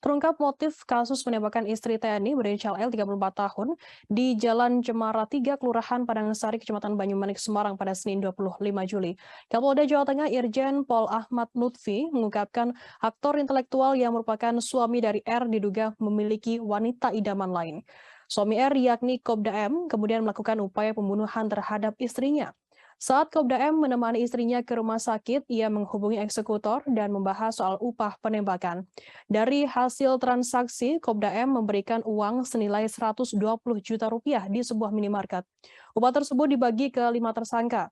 Terungkap motif kasus penembakan istri TNI berinisial L 34 tahun di Jalan Cemara 3, Kelurahan Padangansari, Kecamatan Banyumanik, Semarang pada Senin 25 Juli. Kapolda Jawa Tengah Irjen Pol Ahmad Lutfi mengungkapkan aktor intelektual yang merupakan suami dari R diduga memiliki wanita idaman lain. Suami R yakni Kopda M kemudian melakukan upaya pembunuhan terhadap istrinya. Saat Kopda M menemani istrinya ke rumah sakit, ia menghubungi eksekutor dan membahas soal upah penembakan. Dari hasil transaksi, Kopda M memberikan uang senilai 120 juta rupiah di sebuah minimarket. Upah tersebut dibagi ke 5 tersangka.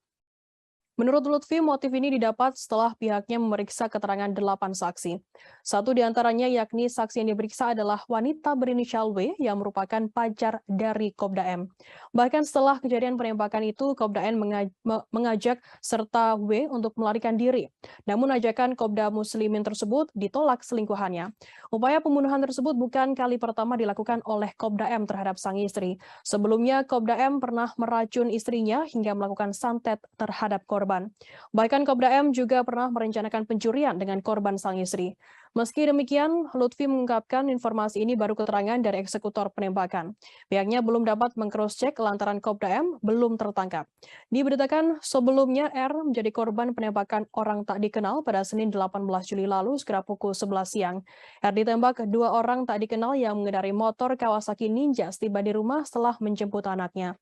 Menurut Lutfi, motif ini didapat setelah pihaknya memeriksa keterangan 8 saksi. Satu di antaranya yakni saksi yang diperiksa adalah wanita berinisial W yang merupakan pacar dari Kopda M. Bahkan setelah kejadian penembakan itu, Kopda M mengajak serta W untuk melarikan diri. Namun ajakan Kopda Muslimin tersebut ditolak selingkuhannya. Upaya pembunuhan tersebut bukan kali pertama dilakukan oleh Kopda M terhadap sang istri. Sebelumnya, Kopda M pernah meracun istrinya hingga melakukan santet terhadap korban. Bahkan Kopda M juga pernah merencanakan pencurian dengan korban sang istri. Meski demikian, Lutfi mengungkapkan informasi ini baru keterangan dari eksekutor penembakan. Pihaknya belum dapat meng-cross-check lantaran Kopda M belum tertangkap. Diberitakan sebelumnya R menjadi korban penembakan orang tak dikenal pada Senin 18 Juli lalu sekitar pukul 11 siang. R ditembak dua orang tak dikenal yang mengendarai motor Kawasaki Ninja setiba di rumah setelah menjemput anaknya.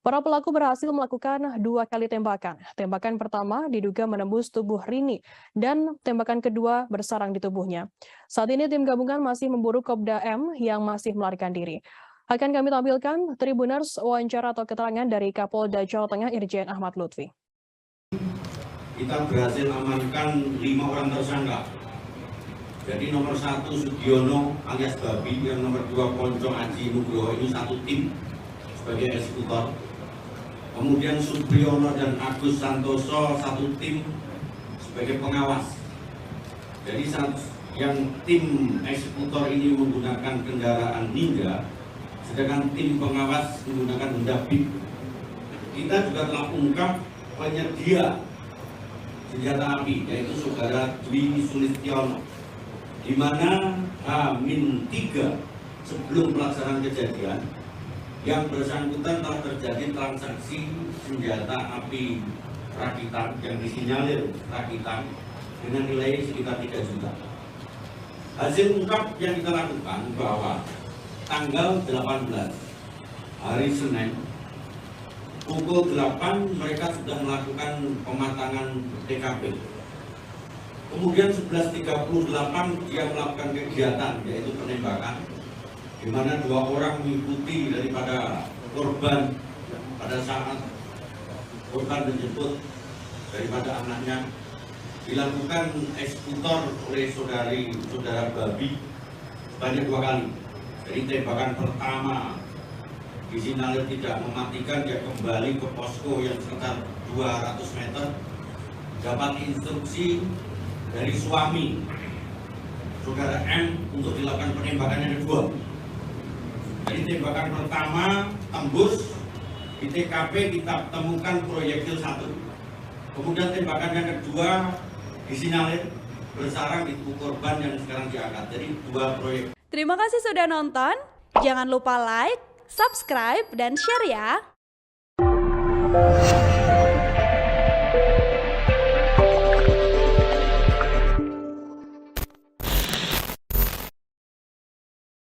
Para pelaku berhasil melakukan 2 kali tembakan. Tembakan pertama diduga menembus tubuh Rini dan tembakan kedua bersarang di tubuhnya. Saat ini tim gabungan masih memburu Kopda M yang masih melarikan diri. Akan kami tampilkan Tribuners wawancara atau keterangan dari Kapolda Jawa Tengah Irjen Ahmad Lutfi. Kita berhasil amankan 5 orang tersangka. Jadi nomor 1 Sugiono alias Babi, yang nomor 2 Ponco Aji Nugroho, ini satu tim sebagai eksekutor. Kemudian Supriyono dan Agus Santoso satu tim sebagai pengawas. Jadi yang tim eksekutor ini menggunakan kendaraan Ninja, sedangkan tim pengawas menggunakan Honda Beat. Kita juga telah ungkap penyedia senjata api, yaitu saudara Dwi Sulistiono, di mana H-3 sebelum pelaksanaan kejadian yang bersangkutan telah terjadi transaksi senjata api rakitan yang disinyalir rakitan dengan nilai sekitar 3 juta. Hasil ungkap yang kita lakukan bahwa tanggal 18 hari Senin pukul 8 mereka sudah melakukan pematangan TKP. Kemudian 11.38 dia melakukan kegiatan yaitu penembakan, di mana 2 orang mengikuti daripada korban pada saat korban menjemput daripada anaknya. Dilakukan eksekutor oleh saudara Babi sebanyak 2 kali. Jadi tembakan pertama disinyalir tidak mematikan, dia kembali ke posko yang sekitar 200 meter, dapat instruksi dari suami saudara M untuk dilakukan penembakan yang kedua. Jadi tembakan pertama tembus, di TKP kita temukan proyektil 1. Kemudian tembakan yang kedua disinyalir bersarang di tubuh korban yang sekarang diangkat. Jadi 2 proyek. Terima kasih sudah nonton. Jangan lupa like, subscribe, dan share ya.